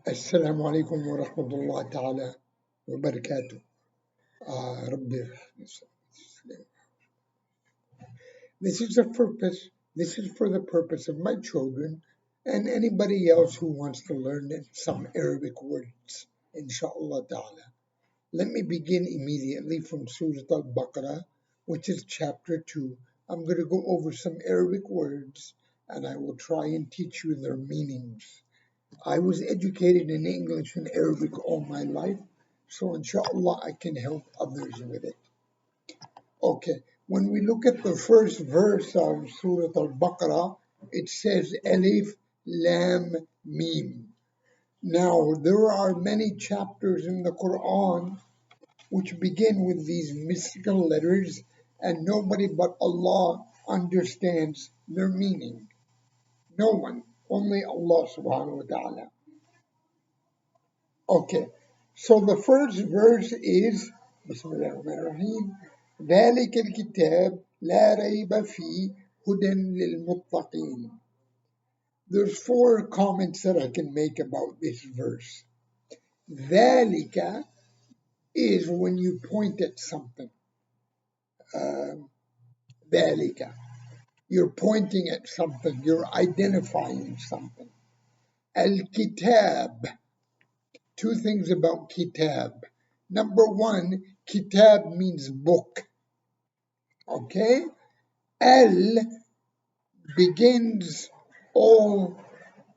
السلام عليكم ورحمة الله تعالى وبركاته. ربي This is the purpose. This is for the purpose of my children and anybody else who wants to learn some Arabic words, inshallah ta'ala. Let me begin immediately from Surah Al-Baqarah, which is chapter 2. I'm going to go over some Arabic words and I will try and teach you their meanings. I was educated in English and Arabic all my life, so inshallah I can help others with it. Okay, when we look at the first verse of Surah Al-Baqarah, it says Alif Lam Mim. Now, there are many chapters in the Quran which begin with these mystical letters, and nobody but Allah understands their meaning. No one, only Allah subhanahu wa ta'ala. Okay, so the first verse is Bismillah ar-Rahman ar-Rahim. ذلك الكتاب لا ريب فيه هدى للمتقين. There's four comments that I can make about this verse. ذلك is when you point at something. ذلك. You're pointing at something. You're identifying something. Al-Kitab. Two things about kitab. Number one, kitab means book. Okay? Al begins all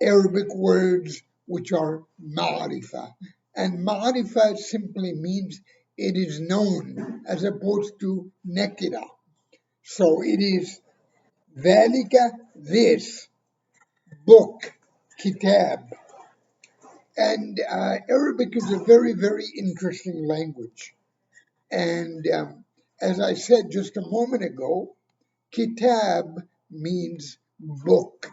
Arabic words which are ma'rifah. And ma'rifah simply means it is known as opposed to nakira. So it is dhalika, this, book, kitab. And Arabic is a very, very interesting language. And as I said just a moment ago, kitab means book.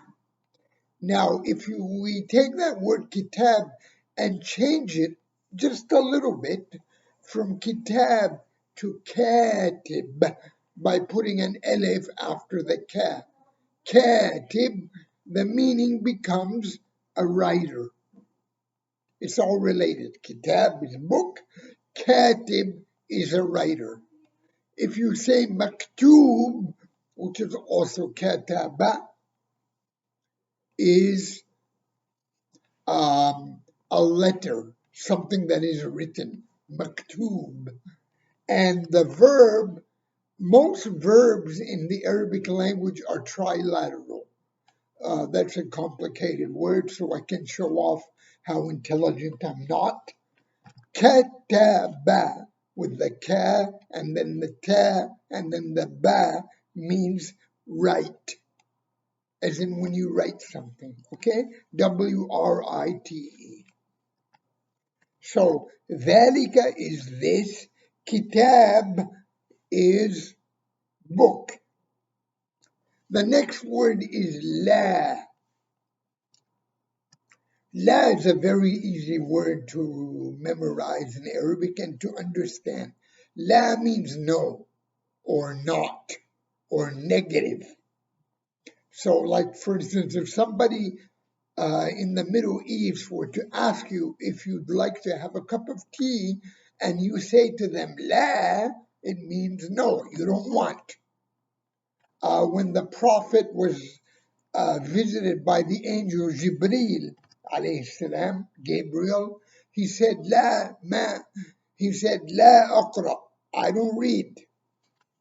Now, if we take that word kitab and change it just a little bit from kitab to katib by putting an alif after the ka, katib, the meaning becomes a writer. It's all related. Kitab is book, katib is a writer. If you say maktub, which is also kataba, is a letter, something that is written, maktub. And the verb, most verbs in the Arabic language are trilateral. That's a complicated word, so I can show off how intelligent I'm not. Kataba with the ka and then the ta and then the ba means write, as in when you write something, okay? W-R-I-T-E. So, dhalika is this, kitab is book. The next word is la. La is a very easy word to memorize in Arabic and to understand. La means no, or not, or negative. So, like for instance, if somebody in the Middle East were to ask you if you'd like to have a cup of tea, and you say to them, La, it means no, you don't want. When the Prophet was visited by the angel Jibreel, alayhi salam, Gabriel, he said, La, ma, he said, La aqra, I don't read.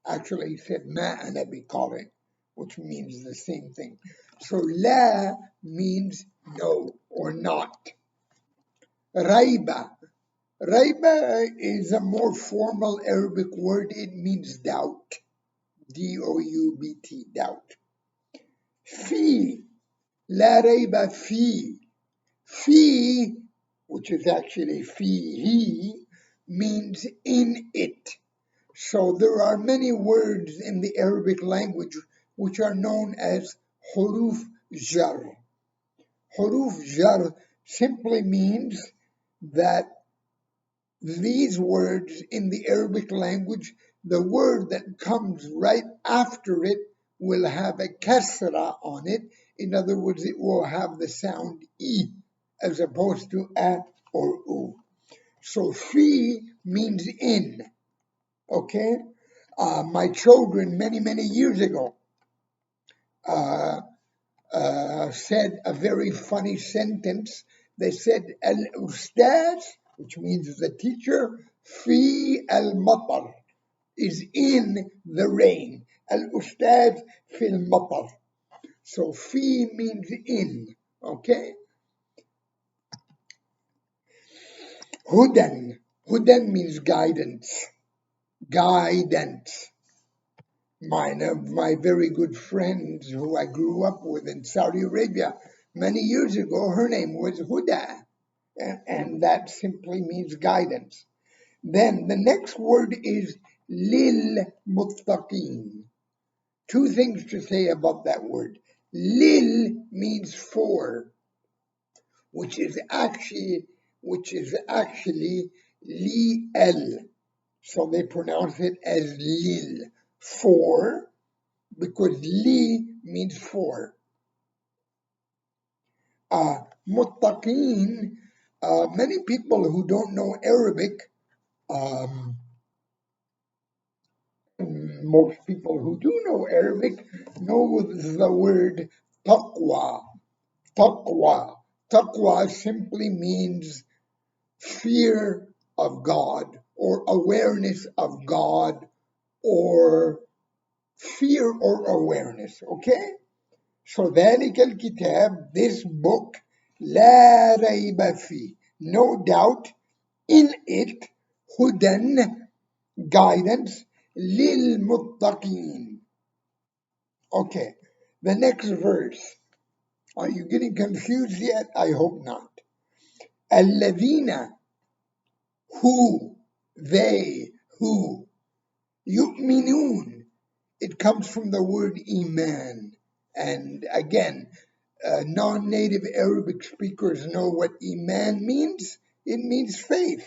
Actually, he said, Ma ana biqari, which means the same thing. So, la means no or not. Raiba. Raiba is a more formal Arabic word. It means doubt. D-O-U-B-T, doubt. Fi. La raiba fi. Fi, which is actually fihi, means in it. So there are many words in the Arabic language which are known as huruf jar. Huruf jar simply means that these words in the Arabic language, the word that comes right after it will have a kasra on it. In other words, it will have the sound E. as opposed to a or u. So fi means in, okay? My children many years ago uh, said a very funny sentence. They said, Al-Ustaz, which means the teacher, fi al-matar, is in the rain. Al-Ustaz fi al-matar. So fi means in, okay? Hudan. Hudan means guidance. Guidance. Mine of my very good friends who I grew up with in Saudi Arabia many years ago, her name was Huda, and that simply means guidance. Then the next word is lil muttaqin. Two things to say about that word. Lil means for, which is actually li el. So they pronounce it as lil, for, because li means for. Muttaqin, many people who don't know Arabic, um, most people who do know Arabic know the word taqwa. Taqwa. Taqwa simply means fear of God or awareness of God or fear or awareness, okay? So ذلك الكتاب, this book, لا ريب فيه, no doubt in it, هدى, guidance, للمتقين. Okay, the next verse. Are you getting confused yet? I hope not. الذين, who, they, who, يؤمنون, it comes from the word iman. And again, non-native Arabic speakers know what iman means. It means faith.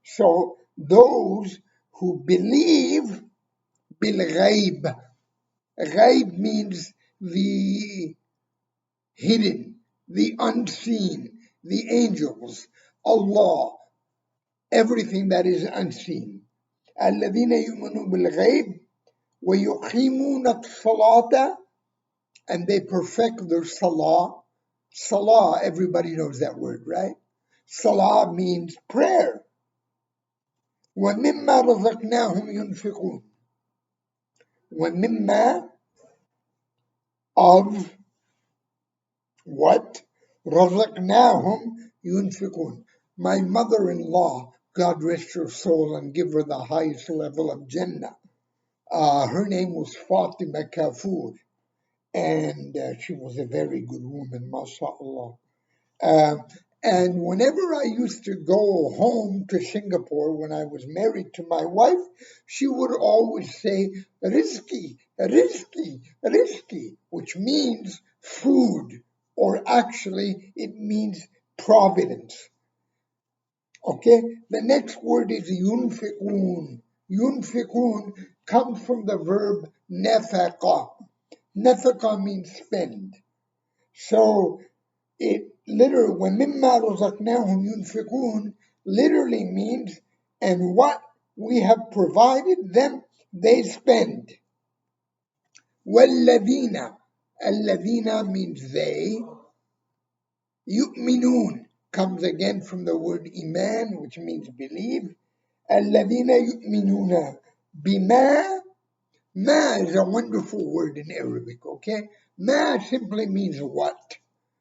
So those who believe bil ghaib. Ghaib means the hidden, the unseen, the angels, Allah, everything that is unseen. الذين يؤمنون بالغيب ويقيمون الصلاة, and they perfect their salah. Salah, everybody knows that word, right? Salah means prayer. وَمِمَّا رَزَقْنَاهُمْ يُنْفِقُونَ. وَمِمَّا, of what? رَزَقْنَاهُمْ يُنْفِقُونَ. My mother-in-law, God rest her soul and give her the highest level of Jannah, her name was Fatima Kafur, and she was a very good woman, mashallah. Uh, and whenever I used to go home to Singapore when I was married to my wife, she would always say, Rizki, Rizki, Rizki, which means food, or actually it means providence. Okay, the next word is yunfiqun. Yunfiqun comes from the verb nafaqa. Nafaqa means spend. So it literally, وَمِمَّا رَزَقْنَاهُمْ يُنْفِقُونَ, literally means, and what we have provided them, they spend. وَالَّذِينَ, الَّذِينَ means they, يُؤْمِنُونَ comes again from the word iman, which means believe. الَّذِينَ يُؤْمِنُونَ بِمَا, ma is a wonderful word in Arabic, okay? Ma simply means what.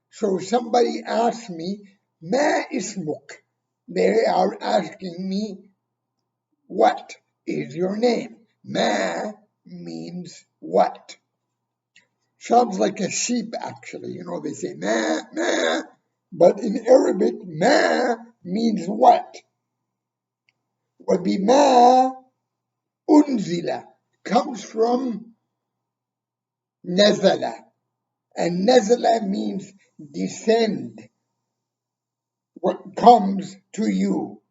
So somebody asks me, Ma ismuk? They are asking me, what is your name? Ma means what? Sounds like a sheep, actually. You know, they say ma, ma. But in Arabic, ma means what? وَبِمَا unzila comes from nazala. And nazala means descend, what comes to you.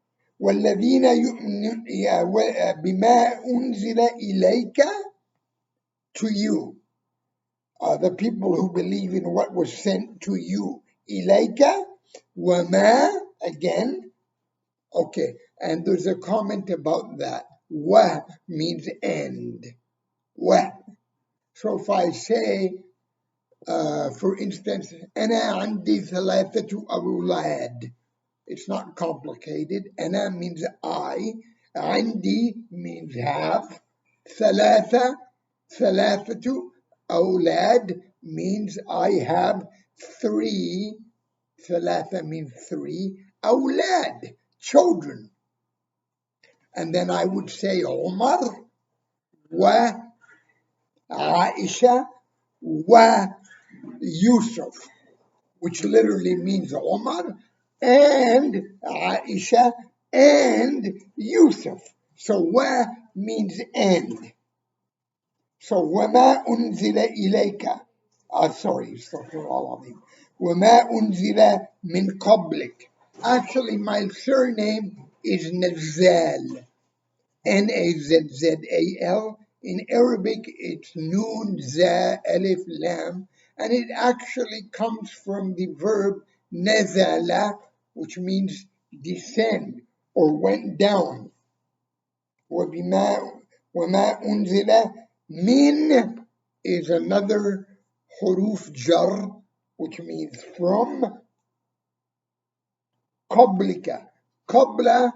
والذين يؤمنون بما أنزل إليك, to you. The people who believe in what was sent to you. إليك Wama, again, okay, and there's a comment about that. Wa means and. Wa. So if I say, for instance, أنا عندي ثلاثة أولاد. It's not complicated. أنا means I. عندي means have. ثلاثة, ثلاثة أولاد means I have three. ثلاثة means three. أولاد, children. And then I would say عمر وعائشة ويوسف, which literally means Omar and Aisha and Yusuf. So wa means and. So وما أنزل إليك. Sorry, astaghfirullah alazim. وما أنزل من قبلك. Actually, my surname is Nazal. Nazal. In Arabic, it's Noon, Za, Alif, Lam, and it actually comes from the verb nazala, which means descend or went down. وَمَا أُنزِلَ min is another huruf jar, which means from. قبلك. قبل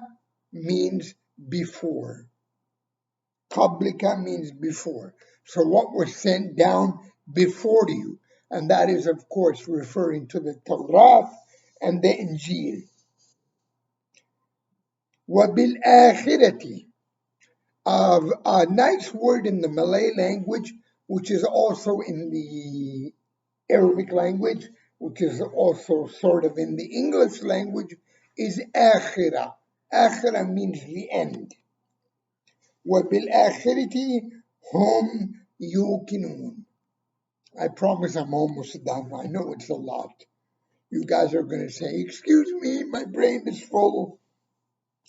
means before. Qablika means before. So what was sent down before you? And that is, of course, referring to the Torah and the Injil. وَبِالْآخِرَةِ, a nice word in the Malay language, which is also in the Arabic language, which is also sort of in the English language, is akhirah. Akhirah means the end. وَبِالْآخِرَةِ هُمْ يُوقِنُونَ. I promise I'm almost done. I know it's a lot. You guys are going to say, excuse me, my brain is full.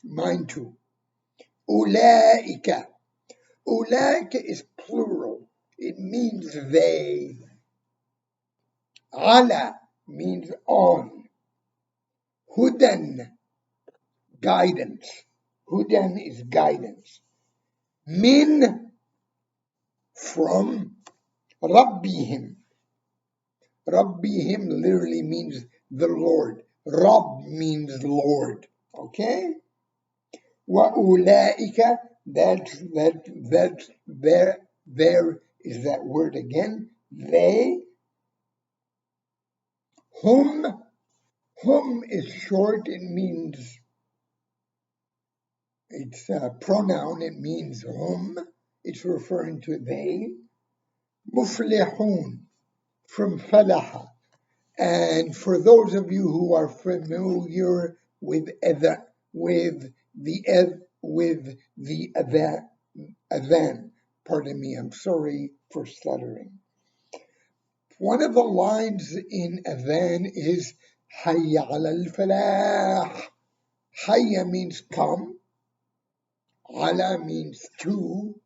Mine too. أُولَئِكَ. أُولَئِكَ is plural. It means they. عَلَى means on. Hudan, guidance. Hudan is guidance. Min, from. Rabbihim. Rabbihim literally means the Lord. Rabb means Lord. Okay? وَأُولَئِكَ, there is that word again. They. Hum. Hum is short. It means, it's a pronoun. It means hum. It's referring to they. Muflihun, from falaha. And for those of you who are familiar with the adhan, pardon me, I'm sorry for stuttering. One of the lines in adhan is Hayya ala al-falah. Hayya means come, ala means to,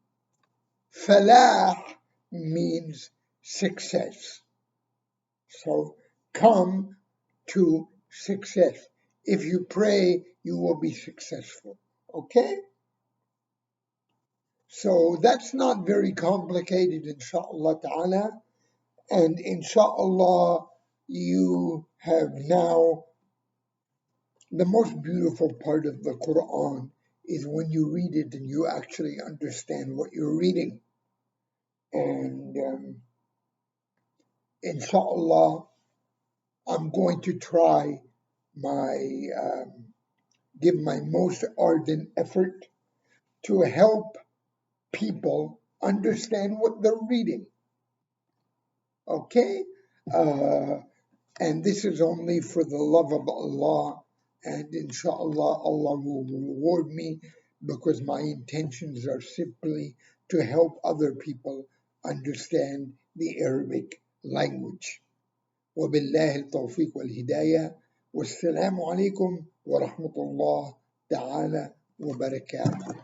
falah means success. So come to success. If you pray, you will be successful. Okay? So that's not very complicated, inshallah ta'ala. And inshallah, you have now the most beautiful part of the Quran is when you read it and you actually understand what you're reading. And inshallah, I'm going to try give my most ardent effort to help people understand what they're reading. Okay? And this is only for the love of Allah, and inshallah, Allah will reward me because my intentions are simply to help other people understand the Arabic language. وبالله التوفيق والهداية والسلام عليكم ورحمة الله تعالى وبركاته.